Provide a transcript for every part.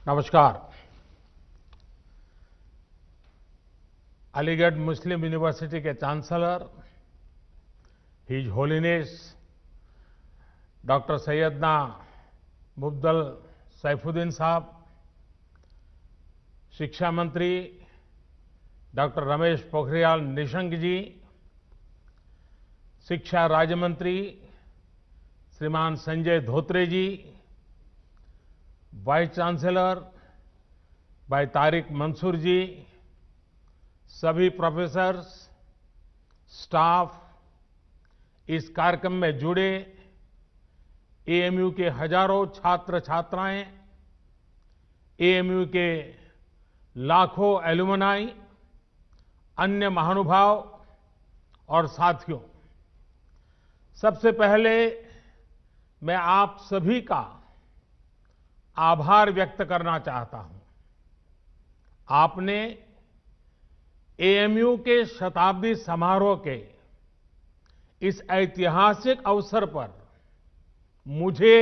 नमस्कार। अलीगढ़ मुस्लिम यूनिवर्सिटी के chancellor his holiness doctor Syedna Mufaddal Saifuddin साहब, शिक्षा मंत्री डॉक्टर रमेश पोखरियाल निशंक जी, शिक्षा राज्य मंत्री श्रीमान संजय धोत्रे जी, वाइस चांसलर भाई तारिक मंसूर जी, सभी प्रोफेसर्स, स्टाफ, इस कार्यक्रम में जुड़े एएमयू के हजारों छात्र छात्राएं, एएमयू के लाखों एलुमनाई, अन्य महानुभाव और साथियों, सबसे पहले मैं आप सभी का आभार व्यक्त करना चाहता हूं। आपने एएमयू के शताब्दी समारोह के इस ऐतिहासिक अवसर पर मुझे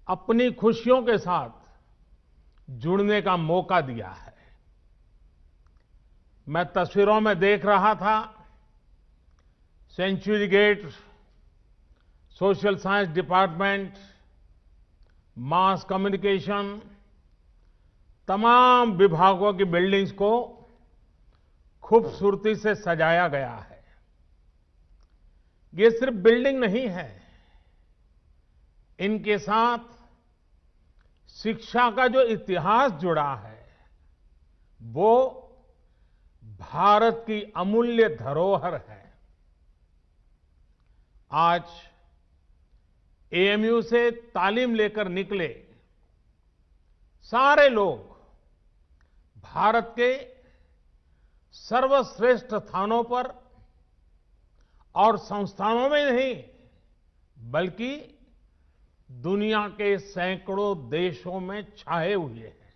अपनी खुशियों के साथ जुड़ने का मौका दिया है। मैं तस्वीरों में देख रहा था, century gate, social science department, mass communication, तमाम विभागों की बिल्डिंग्स को खूबसूरती से सजाया गया है। ये सिर्फ बिल्डिंग नहीं है, इनके साथ शिक्षा का जो इतिहास जुड़ा है वो भारत की अमूल्य धरोहर है। आज एएमयू से तालीम लेकर निकले सारे लोग भारत के सर्वश्रेष्ठ स्थानों पर और संस्थानों में नहीं बल्कि दुनिया के सैकड़ों देशों में छाए हुए हैं।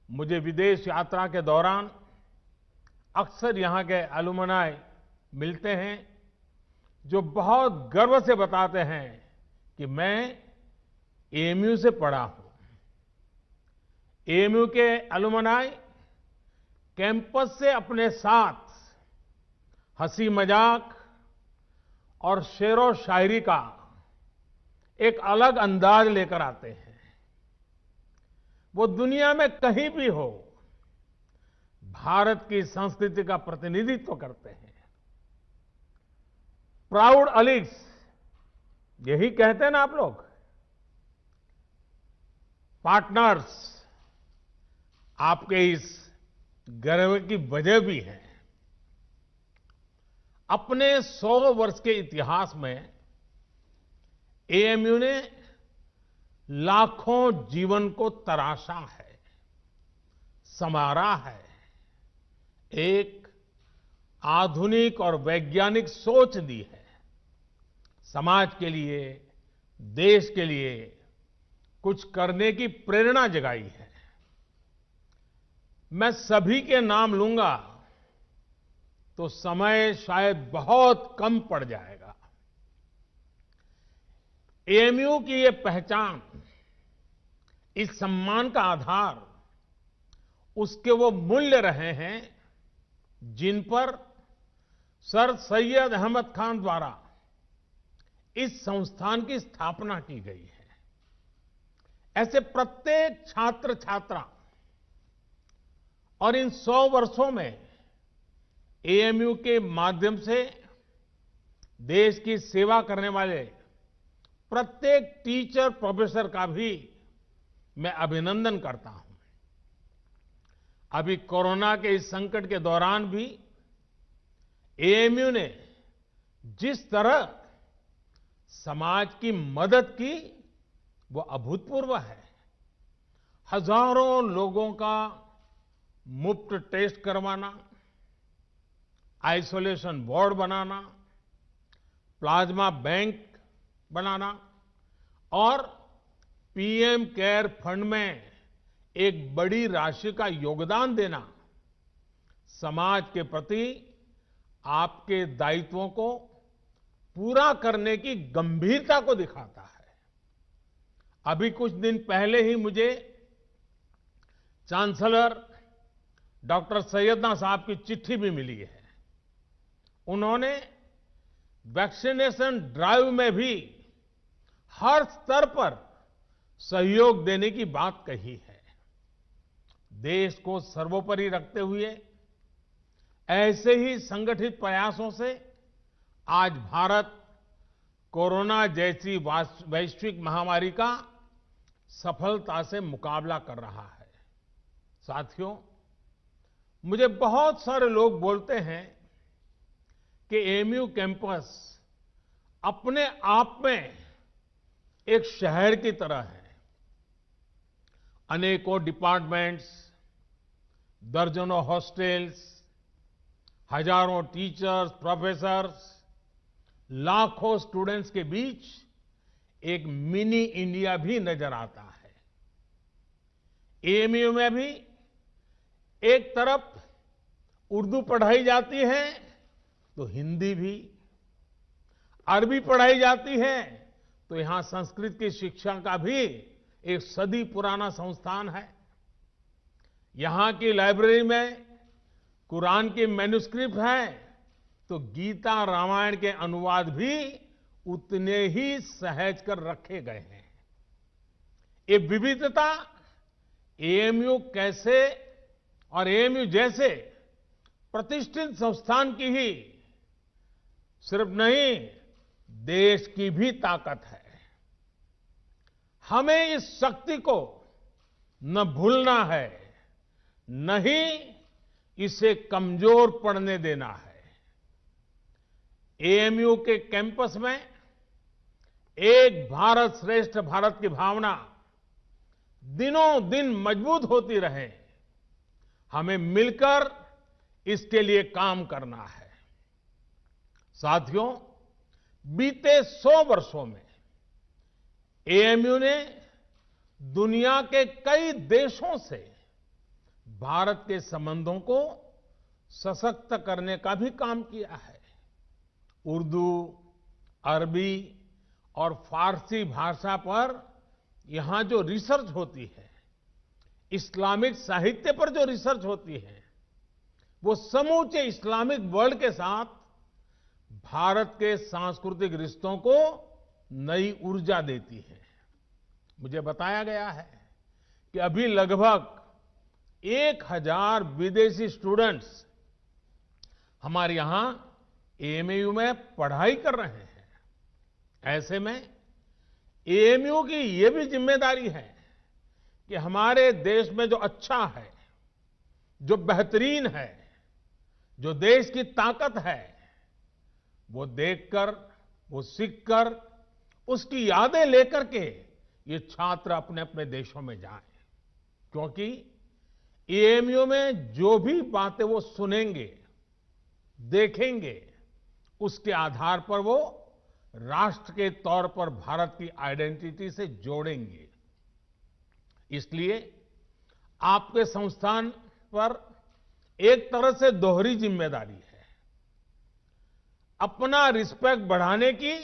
मुझे विदेश यात्रा के दौरान अक्सर यहां के एलुमनाई मिलते हैं जो बहुत गर्व से बताते हैं कि मैं एएमयू से पढ़ा हूं। एएमयू के एलुमनाई कैंपस से अपने साथ हंसी मजाक और शेरो शायरी का एक अलग अंदाज लेकर आते हैं। वो दुनिया में कहीं भी हो भारत की संस्कृति का प्रतिनिधित्व करते हैं। प्राउड अलीग्स, यही कहते हैं ना आप लोग, पार्टनर्स, आपके इस गर्व की वजह भी है। अपने 100 वर्ष के इतिहास में एएमयू ने लाखों जीवन को तराशा है, संवारा है, एक आधुनिक और वैज्ञानिक सोच दी है, समाज के लिए, देश के लिए कुछ करने की प्रेरणा जगाई है। मैं सभी के नाम लूंगा तो समय शायद बहुत कम पड़ जाएगा। एएमयू की ये पहचान, इस सम्मान का आधार उसके वो मूल्य रहे हैं जिन पर सर सैयद अहमद खान द्वारा इस संस्थान की स्थापना की गई है। ऐसे प्रत्येक छात्र छात्रा और इन 100 वर्षों में एएमयू के माध्यम से देश की सेवा करने वाले प्रत्येक टीचर प्रोफेसर का भी मैं अभिनंदन करता हूं। अभी कोरोना के इस संकट के दौरान भी एएमयू ने जिस तरह समाज की मदद की वो अभूतपूर्व है। हजारों लोगों का मुफ्त टेस्ट करवाना, आइसोलेशन वार्ड बनाना, प्लाज्मा बैंक बनाना और पीएम केयर फंड में एक बड़ी राशि का योगदान देना समाज के प्रति आपके दायित्वों को पूरा करने की गंभीरता को दिखाता है। अभी कुछ दिन पहले ही मुझे चांसलर डॉक्टर सैयदना साहब की चिट्ठी भी मिली है। उन्होंने वैक्सीनेशन ड्राइव में भी हर स्तर पर सहयोग देने की बात कही है। देश को सर्वोपरि रखते हुए ऐसे ही संगठित प्रयासों से आज भारत कोरोना जैसी वैश्विक महामारी का सफलता से मुकाबला कर रहा है। साथियों, मुझे बहुत सारे लोग बोलते हैं कि एएमयू कैंपस अपने आप में एक शहर की तरह है। अनेकों डिपार्टमेंट्स, दर्जनों हॉस्टल्स, हजारों टीचर्स, प्रोफेसर्स, लाखों स्टूडेंट्स के बीच एक मिनी इंडिया भी नजर आता है। एएमयू में भी एक तरफ उर्दू पढ़ाई जाती है तो हिंदी भी, अरबी पढ़ाई जाती है तो यहां संस्कृत की शिक्षा का भी एक सदी पुराना संस्थान है। यहां की लाइब्रेरी में कुरान की मैन्युस्क्रिप्ट है तो गीता रामायण के अनुवाद भी उतने ही सहज कर रखे गए हैं। ये विविधता एएमयू कैसे और एएमयू जैसे प्रतिष्ठित संस्थान की ही सिर्फ नहीं, देश की भी ताकत है। हमें इस शक्ति को न भूलना है, न ही इसे कमजोर पड़ने देना है। एएमयू के कैंपस में एक भारत श्रेष्ठ भारत की भावना दिनों दिन मजबूत होती रहे, हमें मिलकर इसके लिए काम करना है। साथियों, बीते 100 वर्षों में एएमयू ने दुनिया के कई देशों से भारत के संबंधों को सशक्त करने का भी काम किया है। उर्दू, अरबी और फारसी भाषा पर यहां जो रिसर्च होती है, इस्लामिक साहित्य पर जो रिसर्च होती है, वो समूचे इस्लामिक वर्ल्ड के साथ भारत के सांस्कृतिक रिश्तों को नई ऊर्जा देती है। मुझे बताया गया है कि अभी लगभग 1000 विदेशी स्टूडेंट्स हमारे यहां एएमयू में पढ़ाई कर रहे हैं। ऐसे में एएमयू की ये भी जिम्मेदारी है कि हमारे देश में जो अच्छा है, जो बेहतरीन है, जो देश की ताकत है, वो देखकर, वो सीखकर, उसकी यादें लेकर के ये छात्र अपने अपने देशों में जाएं। क्योंकि एएमयू में जो भी बातें वो सुनेंगे, देखेंगे, उसके आधार पर वो राष्ट्र के तौर पर भारत की आइडेंटिटी से जोड़ेंगे। इसलिए आपके संस्थान पर एक तरह से दोहरी जिम्मेदारी है, अपना रिस्पेक्ट बढ़ाने की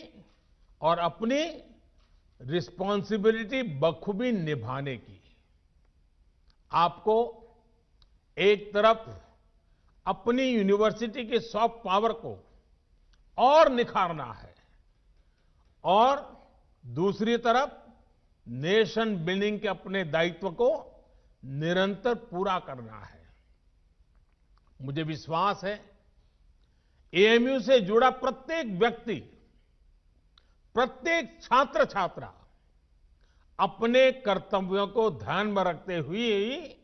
और अपनी रिस्पॉन्सिबिलिटी बखूबी निभाने की। आपको एक तरफ अपनी यूनिवर्सिटी की सॉफ्ट पावर को और निखारना है और दूसरी तरफ नेशन बिल्डिंग के अपने दायित्व को निरंतर पूरा करना है। मुझे विश्वास है एएमयू से जुड़ा प्रत्येक व्यक्ति, प्रत्येक छात्र छात्रा अपने कर्तव्यों को ध्यान में रखते हुए ही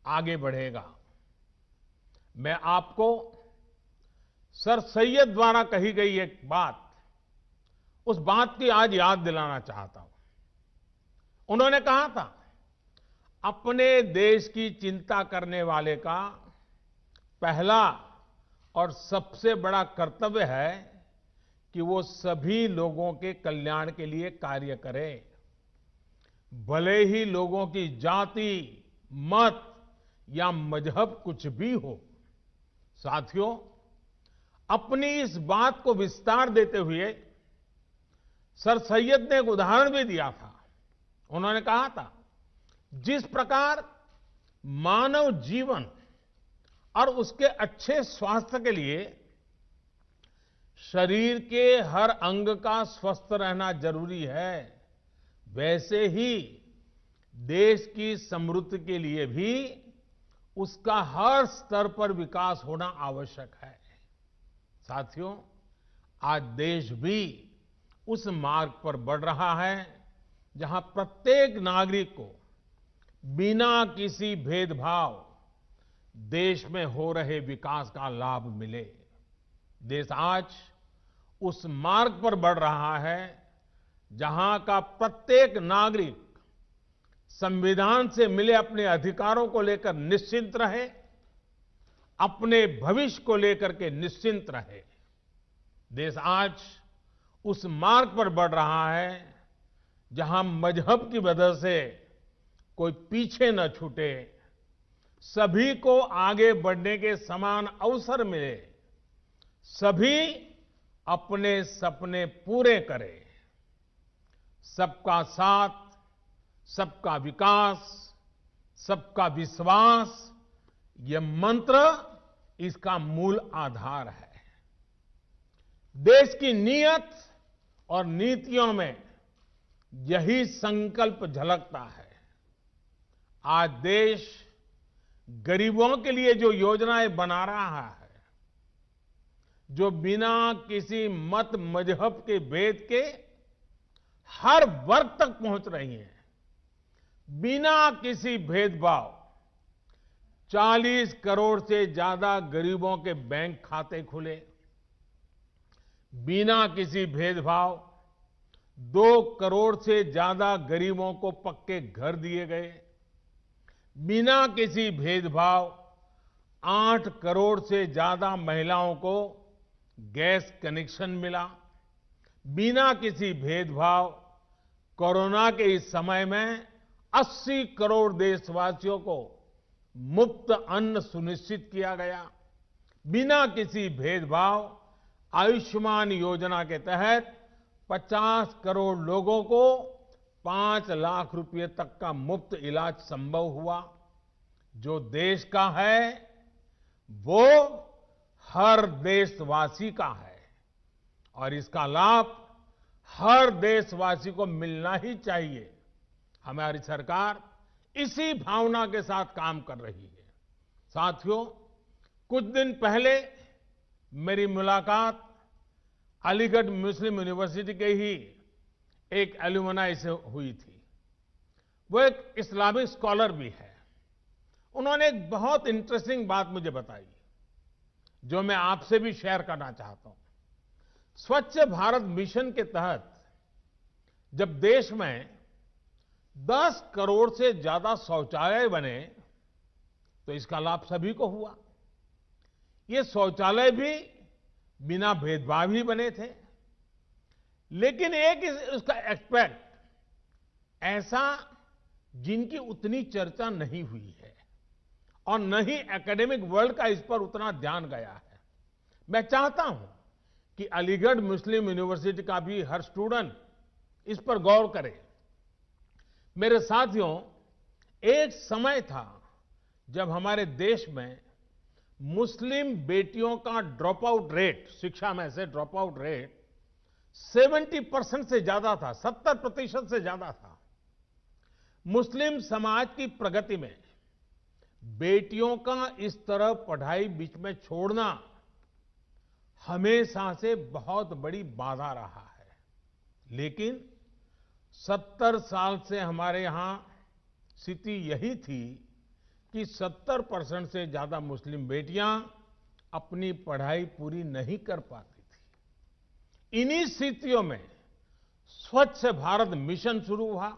आगे बढ़ेगा। मैं आपको सर सैयद द्वारा कही गई एक बात, उस बात की आज याद दिलाना चाहता हूं। उन्होंने कहा था, अपने देश की चिंता करने वाले का पहला और सबसे बड़ा कर्तव्य है कि वो सभी लोगों के कल्याण के लिए कार्य करे, भले ही लोगों की जाति, मत या मजहब कुछ भी हो। साथियों, अपनी इस बात को विस्तार देते हुए सर सैयद ने एक उदाहरण भी दिया था। उन्होंने कहा था, जिस प्रकार मानव जीवन और उसके अच्छे स्वास्थ्य के लिए शरीर के हर अंग का स्वस्थ रहना जरूरी है, वैसे ही देश की समृद्धि के लिए भी उसका हर स्तर पर विकास होना आवश्यक है। साथियों, आज देश भी उस मार्ग पर बढ़ रहा है जहां प्रत्येक नागरिक को बिना किसी भेदभाव देश में हो रहे विकास का लाभ मिले। देश आज उस मार्ग पर बढ़ रहा है जहां का प्रत्येक नागरिक संविधान से मिले अपने अधिकारों को लेकर निश्चिंत रहे, अपने भविष्य को लेकर के निश्चिंत रहे। देश आज उस मार्ग पर बढ़ रहा है जहां मजहब की वजह से कोई पीछे न छूटे, सभी को आगे बढ़ने के समान अवसर मिले, सभी अपने सपने पूरे करें। सबका साथ, सबका विकास, सबका विश्वास, यह मंत्र इसका मूल आधार है। देश की नीयत और नीतियों में यही संकल्प झलकता है। आज देश गरीबों के लिए जो योजनाएं बना रहा है, जो बिना किसी मत मजहब के भेद के हर वर्ग तक पहुंच रही हैं, बिना किसी भेदभाव 40 करोड़ से ज्यादा गरीबों के बैंक खाते खुले, बिना किसी भेदभाव 2 करोड़ से ज्यादा गरीबों को पक्के घर दिए गए, बिना किसी भेदभाव 8 करोड़ से ज्यादा महिलाओं को गैस कनेक्शन मिला, बिना किसी भेदभाव कोरोना के इस समय में 80 करोड़ देशवासियों को मुफ्त अन्न सुनिश्चित किया गया, बिना किसी भेदभाव आयुष्मान योजना के तहत 50 करोड़ लोगों को 5 लाख रुपए तक का मुफ्त इलाज संभव हुआ। जो देश का है वो हर देशवासी का है और इसका लाभ हर देशवासी को मिलना ही चाहिए। हमारी सरकार इसी भावना के साथ काम कर रही है। साथियों, कुछ दिन पहले मेरी मुलाकात अलीगढ़ मुस्लिम यूनिवर्सिटी के ही एक एल्यूमनाई से हुई थी। वो एक इस्लामिक स्कॉलर भी है। उन्होंने एक बहुत इंटरेस्टिंग बात मुझे बताई जो मैं आपसे भी शेयर करना चाहता हूं। स्वच्छ भारत मिशन के तहत जब देश में 10 करोड़ से ज्यादा शौचालय बने तो इसका लाभ सभी को हुआ। ये शौचालय भी बिना भेदभाव ही बने थे, लेकिन एक उसका एस्पेक्ट ऐसा जिनकी उतनी चर्चा नहीं हुई है और न ही एकेडमिक वर्ल्ड का इस पर उतना ध्यान गया है। मैं चाहता हूं कि अलीगढ़ मुस्लिम यूनिवर्सिटी का भी हर स्टूडेंट इस पर गौर करे। मेरे साथियों, एक समय था जब हमारे देश में मुस्लिम बेटियों का ड्रॉप आउट रेट, शिक्षा में से ड्रॉप आउट रेट 70% से ज्यादा था, 70% से ज्यादा था। मुस्लिम समाज की प्रगति में बेटियों का इस तरह पढ़ाई बीच में छोड़ना हमेशा से बहुत बड़ी बाधा रहा है। लेकिन 70 साल से हमारे यहां स्थिति यही थी कि 70% से ज्यादा मुस्लिम बेटियां अपनी पढ़ाई पूरी नहीं कर पाती थी। इन्हीं स्थितियों में स्वच्छ भारत मिशन शुरू हुआ,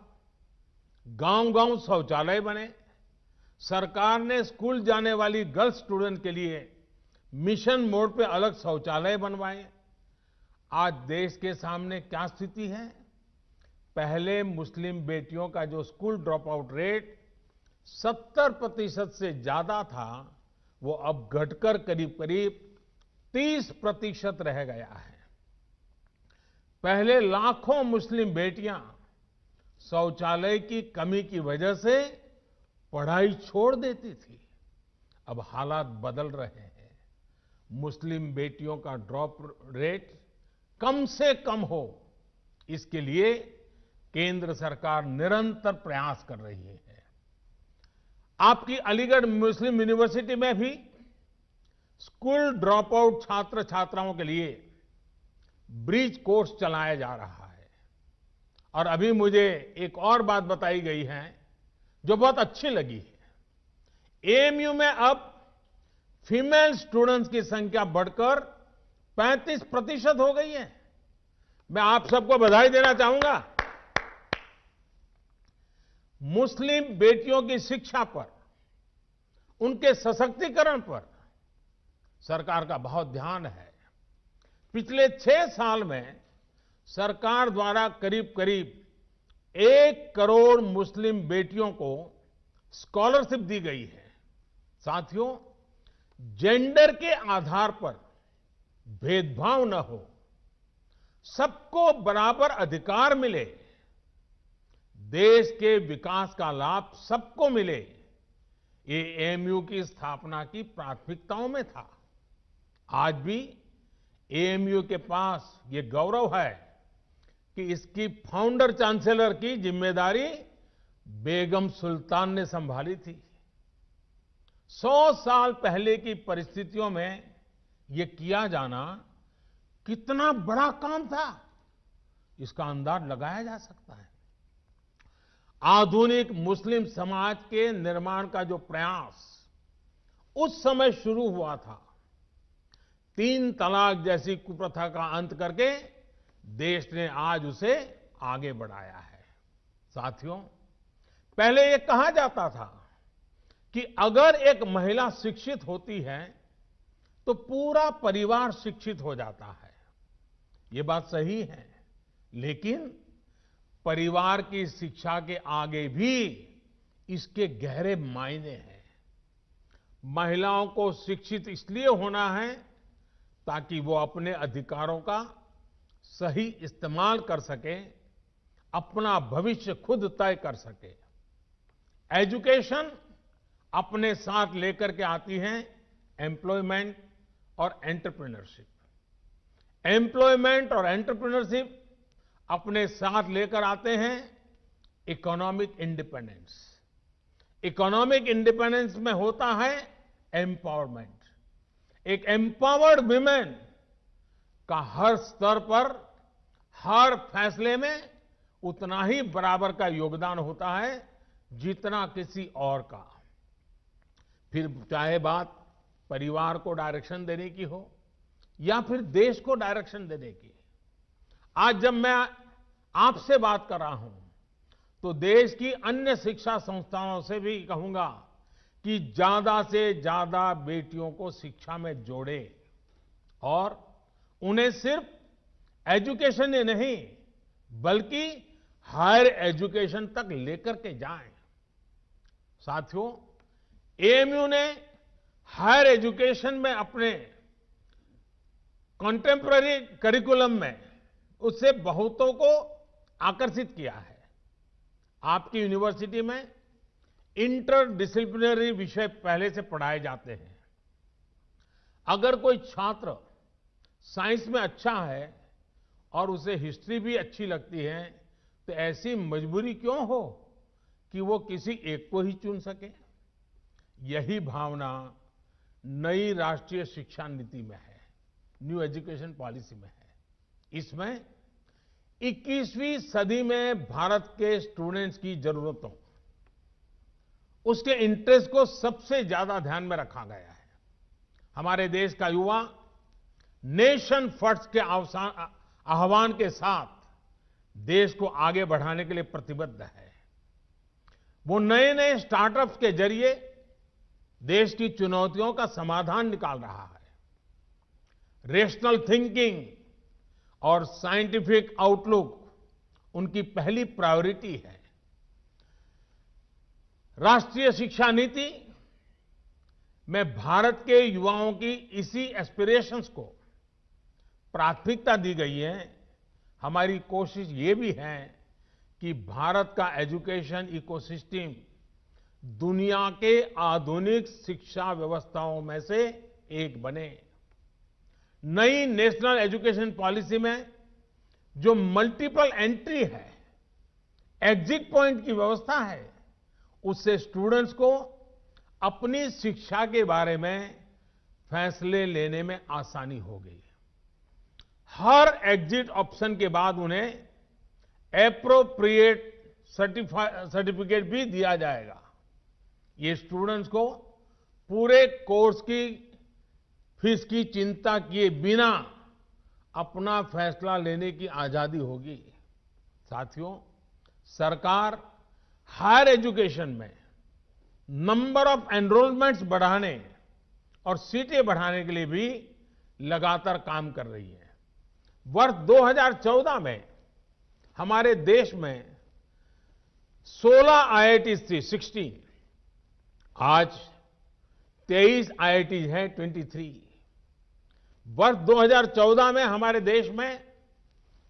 गांव-गांव शौचालय बने, सरकार ने स्कूल जाने वाली गर्ल्स स्टूडेंट के लिए मिशन मोड पे अलग शौचालय बनवाए। आज देश के सामने क्या स्थिति है? पहले मुस्लिम बेटियों का जो स्कूल ड्रॉप आउट रेट 70% से ज्यादा था, वो अब घटकर करीब-करीब 30% रह गया है। पहले लाखों मुस्लिम बेटियां शौचालय की कमी की वजह से पढ़ाई छोड़ देती थी। अब हालात बदल रहे हैं। मुस्लिम बेटियों का ड्रॉप रेट कम से कम हो, इसके लिए केंद्र सरकार निरंतर प्रयास कर रही है। आपकी अलीगढ़ मुस्लिम यूनिवर्सिटी में भी स्कूल ड्रॉप आउट छात्र छात्राओं के लिए ब्रिज कोर्स चलाया जा रहा है। और अभी मुझे एक और बात बताई गई है जो बहुत अच्छी लगी है। एएमयू में अब फीमेल स्टूडेंट्स की संख्या बढ़कर 35% हो गई है। मैं आप सबको बधाई देना चाहूंगा। मुस्लिम बेटियों की शिक्षा पर, उनके सशक्तिकरण पर सरकार का बहुत ध्यान है। पिछले 6 साल में सरकार द्वारा करीब करीब 1 करोड़ मुस्लिम बेटियों को स्कॉलरशिप दी गई है। साथियों, जेंडर के आधार पर भेदभाव न हो, सबको बराबर अधिकार मिले, देश के विकास का लाभ सबको मिले, ये एएमयू की स्थापना की प्राथमिकताओं में था। आज भी एएमयू के पास ये गौरव है कि इसकी फाउंडर चांसलर की जिम्मेदारी बेगम सुल्तान ने संभाली थी। 100 साल पहले की परिस्थितियों में ये किया जाना कितना बड़ा काम था, इसका अंदाज लगाया जा सकता है। आधुनिक मुस्लिम समाज के निर्माण का जो प्रयास उस समय शुरू हुआ था, 3 तलाक जैसी कुप्रथा का अंत करके देश ने आज उसे आगे बढ़ाया है। साथियों, पहले ये कहा जाता था कि अगर एक महिला शिक्षित होती है तो पूरा परिवार शिक्षित हो जाता है। ये बात सही है, लेकिन परिवार की शिक्षा के आगे भी इसके गहरे मायने हैं। महिलाओं को शिक्षित इसलिए होना है ताकि वो अपने अधिकारों का सही इस्तेमाल कर सके, अपना भविष्य खुद तय कर सके। एजुकेशन अपने साथ लेकर के आती है एम्प्लॉयमेंट और एंटरप्रेन्योरशिप। एम्प्लॉयमेंट और एंटरप्रेन्योरशिप अपने साथ लेकर आते हैं इकोनॉमिक इंडिपेंडेंस। इकोनॉमिक इंडिपेंडेंस में होता है एम्पावरमेंट। एक एम्पावर्ड वुमेन का हर स्तर पर, हर फैसले में उतना ही बराबर का योगदान होता है जितना किसी और का। फिर चाहे बात परिवार को डायरेक्शन देने की हो या फिर देश को डायरेक्शन देने की। आज जब मैं आपसे बात कर रहा हूं तो देश की अन्य शिक्षा संस्थाओं से भी कहूंगा कि ज्यादा से ज्यादा बेटियों को शिक्षा में जोड़े और उन्हें सिर्फ एजुकेशन ही नहीं बल्कि हायर एजुकेशन तक लेकर के जाएं। साथियों, एएमयू ने हायर एजुकेशन में अपने कंटेम्पररी करिकुलम में उससे बहुतों को आकर्षित किया है। आपकी यूनिवर्सिटी में इंटर डिसिप्लिनरी विषय पहले से पढ़ाए जाते हैं। अगर कोई छात्र साइंस में अच्छा है और उसे हिस्ट्री भी अच्छी लगती है तो ऐसी मजबूरी क्यों हो कि वो किसी एक को ही चुन सके। यही भावना नई राष्ट्रीय शिक्षा नीति में है, न्यू एजुकेशन पॉलिसी में है। इसमें 21वीं सदी में भारत के स्टूडेंट्स की जरूरतों, उसके इंटरेस्ट को सबसे ज्यादा ध्यान में रखा गया है। हमारे देश का युवा नेशन फर्स्ट के आह्वान के साथ देश को आगे बढ़ाने के लिए प्रतिबद्ध है। वो नए नए स्टार्टअप्स के जरिए देश की चुनौतियों का समाधान निकाल रहा है। रेशनल थिंकिंग और साइंटिफिक आउटलुक उनकी पहली प्रायोरिटी है। राष्ट्रीय शिक्षा नीति में भारत के युवाओं की इसी एस्पिरेशंस को प्राथमिकता दी गई है। हमारी कोशिश ये भी है कि भारत का एजुकेशन इकोसिस्टम दुनिया के आधुनिक शिक्षा व्यवस्थाओं में से एक बने। नई नेशनल एजुकेशन पॉलिसी में जो मल्टीपल एंट्री है, एग्जिट पॉइंट की व्यवस्था है, उससे स्टूडेंट्स को अपनी शिक्षा के बारे में फैसले लेने में आसानी हो गई। हर एग्जिट ऑप्शन के बाद उन्हें एप्रोप्रिएट सर्टिफिकेट भी दिया जाएगा। ये स्टूडेंट्स को पूरे कोर्स की फीस की चिंता किए बिना अपना फैसला लेने की आजादी होगी। साथियों, सरकार हायर एजुकेशन में नंबर ऑफ एनरोलमेंट्स बढ़ाने और सीटें बढ़ाने के लिए भी लगातार काम कर रही है। वर्ष 2014 में हमारे देश में 16 आईआईटीज थी, 16। आज 23 आईआईटीज हैं, 23। वर्ष 2014 में हमारे देश में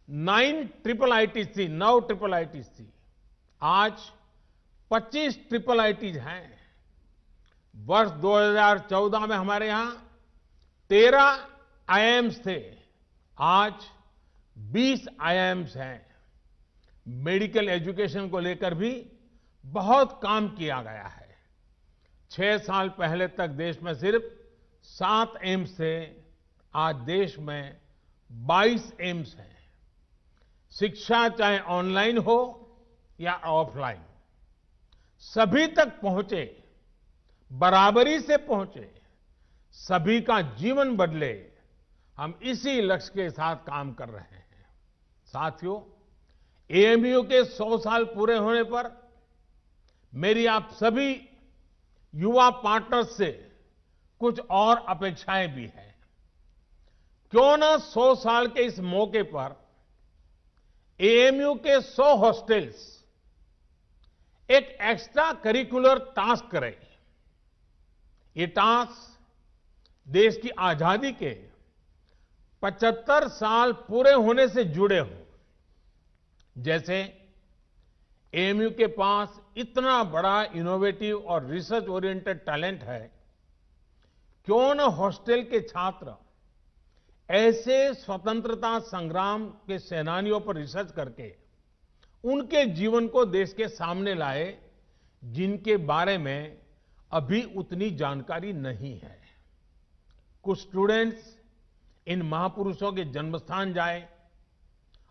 9 ट्रिपल आईटीज थी, 9 ट्रिपल आईटीज थी। आज 25 ट्रिपल आईटीज हैं। वर्ष 2014 में हमारे यहां 13 आईआईएम्स थे, आज 20 आईआईएम्स हैं। मेडिकल एजुकेशन को लेकर भी बहुत काम किया गया है। 6 साल पहले तक देश में सिर्फ 7 एम्स थे, आज देश में 22 एम्स हैं। शिक्षा चाहे ऑनलाइन हो या ऑफलाइन, सभी तक पहुंचे, बराबरी से पहुंचे, सभी का जीवन बदले, हम इसी लक्ष्य के साथ काम कर रहे हैं। साथियों, एएमयू के 100 साल पूरे होने पर मेरी आप सभी युवा पार्टनर्स से कुछ और अपेक्षाएं भी हैं। क्यों ना 100 साल के इस मौके पर एएमयू के 100 हॉस्टल्स एक एक्स्ट्रा करिकुलर टास्क करें। ये टास्क देश की आजादी के 75 साल पूरे होने से जुड़े हों। जैसे एएमयू के पास इतना बड़ा इनोवेटिव और रिसर्च ओरिएंटेड टैलेंट है, क्यों न हॉस्टल के छात्र ऐसे स्वतंत्रता संग्राम के सेनानियों पर रिसर्च करके उनके जीवन को देश के सामने लाए, जिनके बारे में अभी उतनी जानकारी नहीं है। कुछ स्टूडेंट्स इन महापुरुषों के जन्मस्थान जाएं,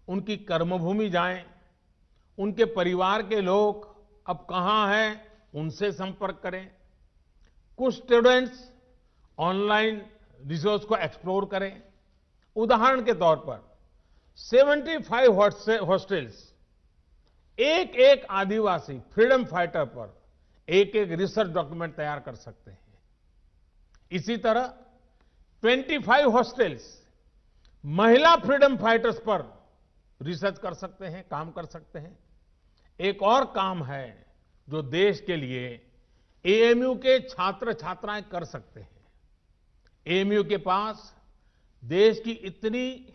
उनकी कर्मभूमि जाएं, उनके परिवार के लोग अब कहां हैं, उनसे संपर्क करें। कुछ स्टूडेंट्स ऑनलाइन रिसोर्स को एक्सप्लोर करें। उदाहरण के तौर पर 75 हॉस्टल्स एक एक आदिवासी फ्रीडम फाइटर पर एक एक रिसर्च डॉक्यूमेंट तैयार कर सकते हैं। इसी तरह 25 हॉस्टल्स महिला फ्रीडम फाइटर्स पर रिसर्च कर सकते हैं, काम कर सकते हैं। एक और काम है जो देश के लिए एएमयू के छात्र छात्राएं कर सकते हैं। एएमयू के पास देश की इतनी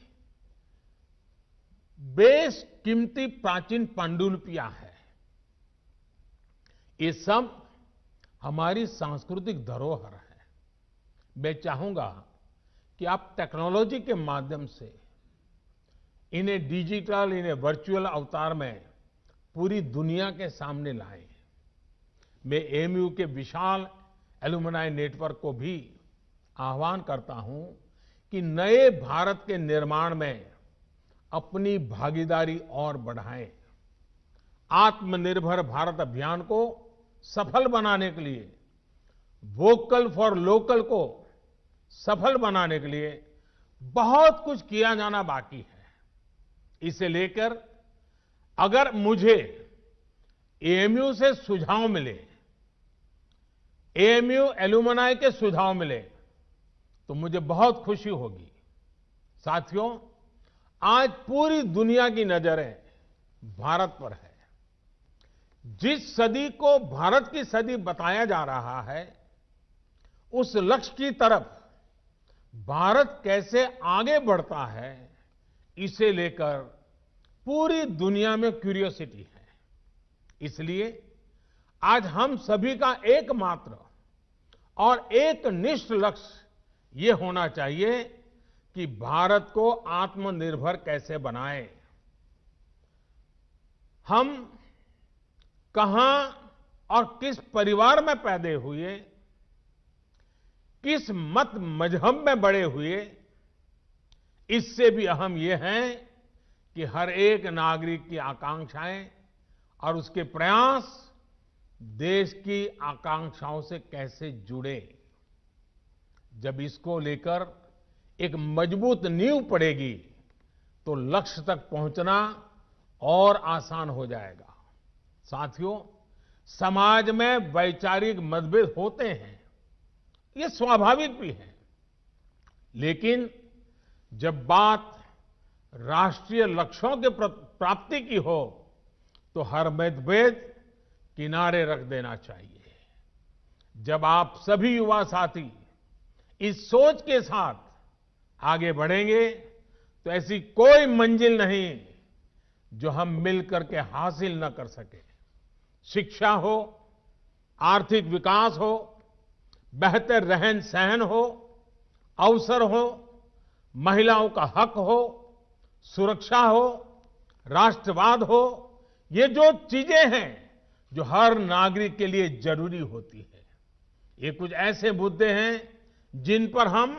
बेशकीमती प्राचीन पांडुलिपियां हैं। ये सब हमारी सांस्कृतिक धरोहर है। मैं चाहूंगा कि आप टेक्नोलॉजी के माध्यम से इन्हें डिजिटल, इन्हें वर्चुअल अवतार में पूरी दुनिया के सामने लाएं। मैं एएमयू के विशाल एलुमनाई नेटवर्क को भी आह्वान करता हूं कि नए भारत के निर्माण में अपनी भागीदारी और बढ़ाएं। आत्मनिर्भर भारत अभियान को सफल बनाने के लिए, वोकल फॉर लोकल को सफल बनाने के लिए बहुत कुछ किया जाना बाकी है। इसे लेकर अगर मुझे एएमयू से सुझाव मिले, एएमयू एलुमनाई के सुझाव मिले, तो मुझे बहुत खुशी होगी। साथियों, आज पूरी दुनिया की नजरें भारत पर है। जिस सदी को भारत की सदी बताया जा रहा है, उस लक्ष्य की तरफ भारत कैसे आगे बढ़ता है, इसे लेकर पूरी दुनिया में क्यूरियोसिटी है। इसलिए आज हम सभी का एकमात्र और एकनिष्ठ लक्ष्य ये होना चाहिए कि भारत को आत्मनिर्भर कैसे बनाएं। हम कहां और किस परिवार में पैदा हुए, किस मत मजहब में बड़े हुए, इससे भी अहम यह है कि हर एक नागरिक की आकांक्षाएं और उसके प्रयास देश की आकांक्षाओं से कैसे जुड़े। जब इसको लेकर एक मजबूत नींव पड़ेगी तो लक्ष्य तक पहुंचना और आसान हो जाएगा। साथियों, समाज में वैचारिक मतभेद होते हैं, ये स्वाभाविक भी है, लेकिन जब बात राष्ट्रीय लक्ष्यों के प्राप्ति की हो तो हर मतभेद किनारे रख देना चाहिए। जब आप सभी युवा साथी इस सोच के साथ आगे बढ़ेंगे तो ऐसी कोई मंजिल नहीं जो हम मिलकर के हासिल न कर सके। शिक्षा हो, आर्थिक विकास हो, बेहतर रहन सहन हो, अवसर हो, महिलाओं का हक हो, सुरक्षा हो, राष्ट्रवाद हो, ये जो चीजें हैं जो हर नागरिक के लिए जरूरी होती है, ये कुछ ऐसे मुद्दे हैं जिन पर हम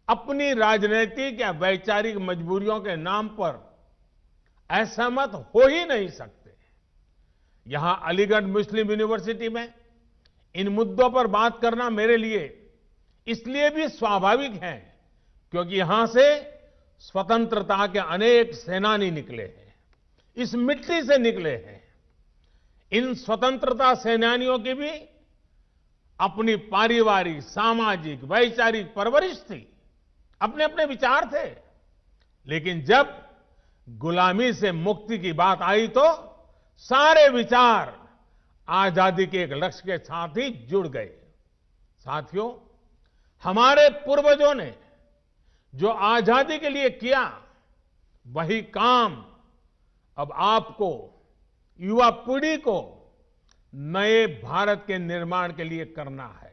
अपनी राजनीतिक या वैचारिक मजबूरियों के नाम पर असहमत हो ही नहीं सकते। यहां अलीगढ़ मुस्लिम यूनिवर्सिटी में इन मुद्दों पर बात करना मेरे लिए इसलिए भी स्वाभाविक है क्योंकि यहां से स्वतंत्रता के अनेक सेनानी निकले हैं, इस मिट्टी से निकले हैं। इन स्वतंत्रता सेनानियों की भी अपनी पारिवारिक, सामाजिक, वैचारिक परवरिश थी, अपने अपने विचार थे, लेकिन जब गुलामी से मुक्ति की बात आई तो सारे विचार आजादी के एक लक्ष्य के साथ ही जुड़ गए। साथियों, हमारे पूर्वजों ने जो आजादी के लिए किया वही काम अब आपको, युवा पीढ़ी को नए भारत के निर्माण के लिए करना है।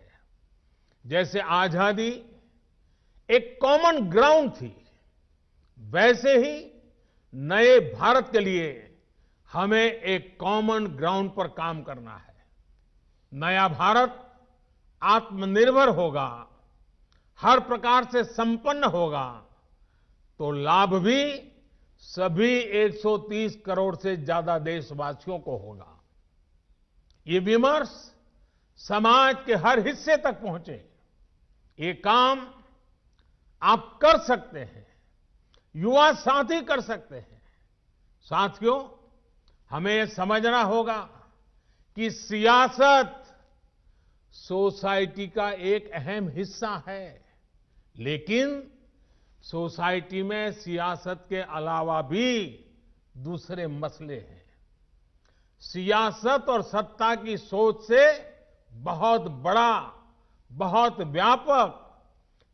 जैसे आजादी एक कॉमन ग्राउंड थी, वैसे ही नए भारत के लिए हमें एक कॉमन ग्राउंड पर काम करना है। नया भारत आत्मनिर्भर होगा, हर प्रकार से संपन्न होगा तो लाभ भी सभी 130 करोड़ से ज्यादा देशवासियों को होगा। ये विमर्श समाज के हर हिस्से तक पहुंचे, ये काम आप कर सकते हैं, युवा साथी कर सकते हैं। साथियों, हमें यह समझना होगा कि सियासत सोसाइटी का एक अहम हिस्सा है, लेकिन सोसाइटी में सियासत के अलावा भी दूसरे मसले हैं। सियासत और सत्ता की सोच से बहुत बड़ा, बहुत व्यापक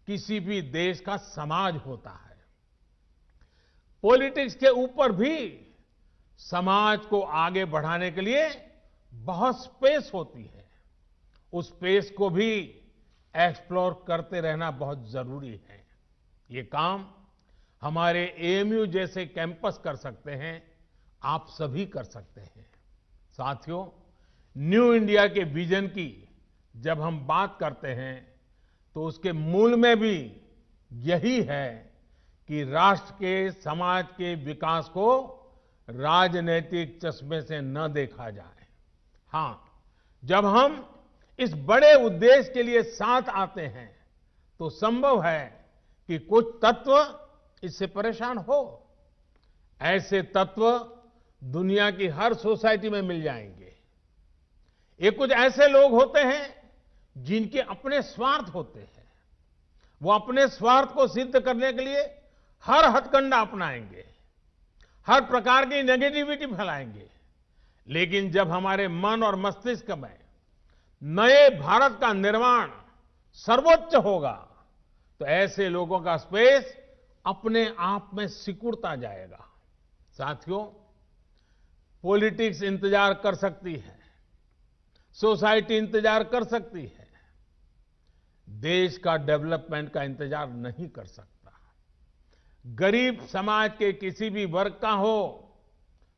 किसी भी देश का समाज होता है। पॉलिटिक्स के ऊपर भी समाज को आगे बढ़ाने के लिए बहुत स्पेस होती है। उस स्पेस को भी एक्सप्लोर करते रहना बहुत जरूरी है। ये काम हमारे एएमयू जैसे कैंपस कर सकते हैं, आप सभी कर सकते हैं। साथियों, न्यू इंडिया के विजन की जब हम बात करते हैं तो उसके मूल में भी यही है कि राष्ट्र के, समाज के विकास को राजनीतिक चश्मे से न देखा जाए। हां, जब हम इस बड़े उद्देश्य के लिए साथ आते हैं तो संभव है कि कुछ तत्व इससे परेशान हो। ऐसे तत्व दुनिया की हर सोसाइटी में मिल जाएंगे। ये कुछ ऐसे लोग होते हैं जिनके अपने स्वार्थ होते हैं, वो अपने स्वार्थ को सिद्ध करने के लिए हर हथकंडा अपनाएंगे, हर प्रकार की नेगेटिविटी फैलाएंगे। लेकिन जब हमारे मन और मस्तिष्क में नए भारत का निर्माण सर्वोच्च होगा तो ऐसे लोगों का स्पेस अपने आप में सिकुड़ता जाएगा। साथियों, पॉलिटिक्स इंतजार कर सकती है, सोसाइटी इंतजार कर सकती है, देश का डेवलपमेंट का इंतजार नहीं कर सकता। गरीब समाज के किसी भी वर्ग का हो,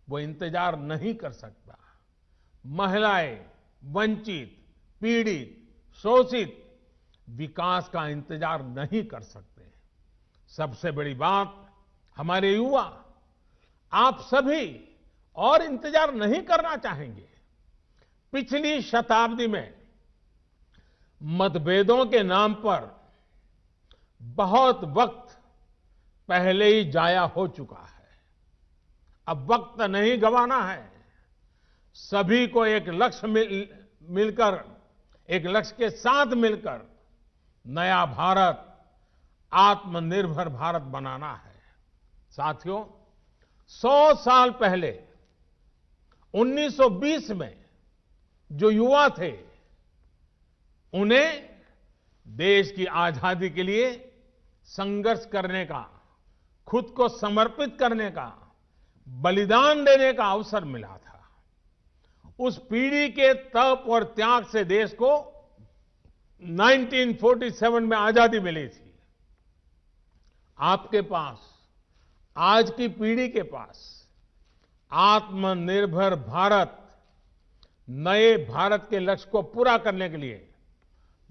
वो इंतजार नहीं कर सकता। महिलाएं, वंचित, पीड़ित, शोषित विकास का इंतजार नहीं कर सकते। सबसे बड़ी बात, हमारे युवा, आप सभी और इंतजार नहीं करना चाहेंगे। पिछली शताब्दी में मतभेदों के नाम पर बहुत वक्त पहले ही जाया हो चुका है। अब वक्त नहीं गंवाना है। सभी को एक लक्ष्य मिलकर, एक लक्ष्य के साथ मिलकर नया भारत, आत्मनिर्भर भारत बनाना है। साथियों, 100 साल पहले 1920 में जो युवा थे, उन्हें देश की आजादी के लिए संघर्ष करने का, खुद को समर्पित करने का, बलिदान देने का अवसर मिला था। उस पीढ़ी के तप और त्याग से देश को 1947 में आजादी मिली थी। आपके पास, आज की पीढ़ी के पास आत्मनिर्भर भारत, नए भारत के लक्ष्य को पूरा करने के लिए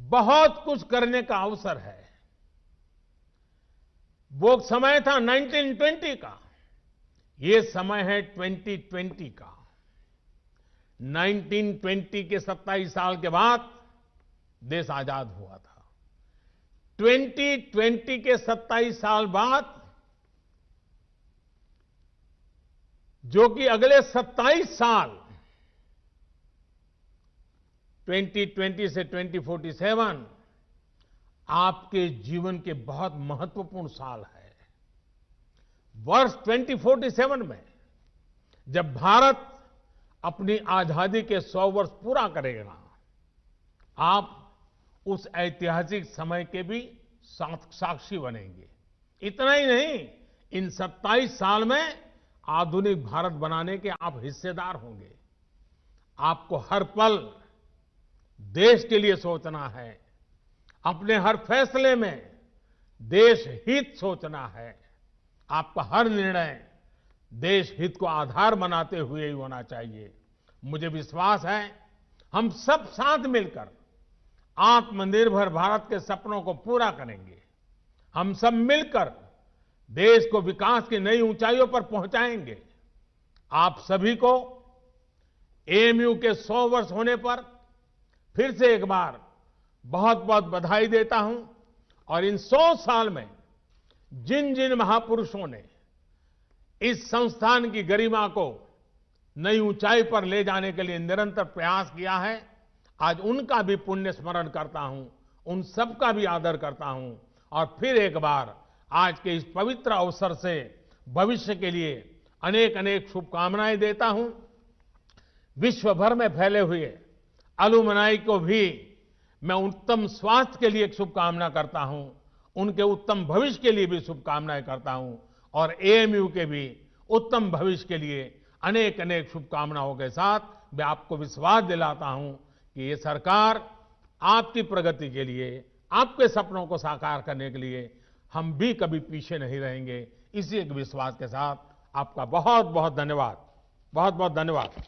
बहुत कुछ करने का अवसर है। वो समय था 1920 का, ये समय है 2020 का। 1920 के 27 साल के बाद देश आजाद हुआ था। 2020 के 27 साल बाद, जो कि अगले 27 साल 2020 से 2047 आपके जीवन के बहुत महत्वपूर्ण साल है। वर्ष 2047 में जब भारत अपनी आजादी के 100 वर्ष पूरा करेगा, आप उस ऐतिहासिक समय के भी साक्षी बनेंगे। इतना ही नहीं, इन 27 साल में आधुनिक भारत बनाने के आप हिस्सेदार होंगे। आपको हर पल देश के लिए सोचना है, अपने हर फैसले में देश हित सोचना है। आपका हर निर्णय देश हित को आधार बनाते हुए ही होना चाहिए। मुझे विश्वास है, हम सब साथ मिलकर आत्मनिर्भर भारत के सपनों को पूरा करेंगे। हम सब मिलकर देश को विकास की नई ऊंचाइयों पर पहुंचाएंगे। आप सभी को एएमयू के 100 वर्ष होने पर फिर से एक बार बहुत बहुत बधाई देता हूं। और इन 100 साल में जिन जिन महापुरुषों ने इस संस्थान की गरिमा को नई ऊंचाई पर ले जाने के लिए निरंतर प्रयास किया है, आज उनका भी पुण्य स्मरण करता हूं, उन सबका भी आदर करता हूं। और फिर एक बार आज के इस पवित्र अवसर से भविष्य के लिए अनेक अनेक शुभकामनाएं देता हूं। विश्व भर में फैले हुए अलुमनाई को भी मैं उत्तम स्वास्थ्य के लिए एक शुभकामना करता हूं, उनके उत्तम भविष्य के लिए भी शुभकामनाएं करता हूं। और एएमयू के भी उत्तम भविष्य के लिए अनेक अनेक शुभकामनाओं के साथ मैं आपको विश्वास दिलाता हूं कि ये सरकार आपकी प्रगति के लिए, आपके सपनों को साकार करने के लिए हम भी कभी पीछे नहीं रहेंगे। इसी एक विश्वास के साथ आपका बहुत बहुत धन्यवाद। बहुत बहुत धन्यवाद।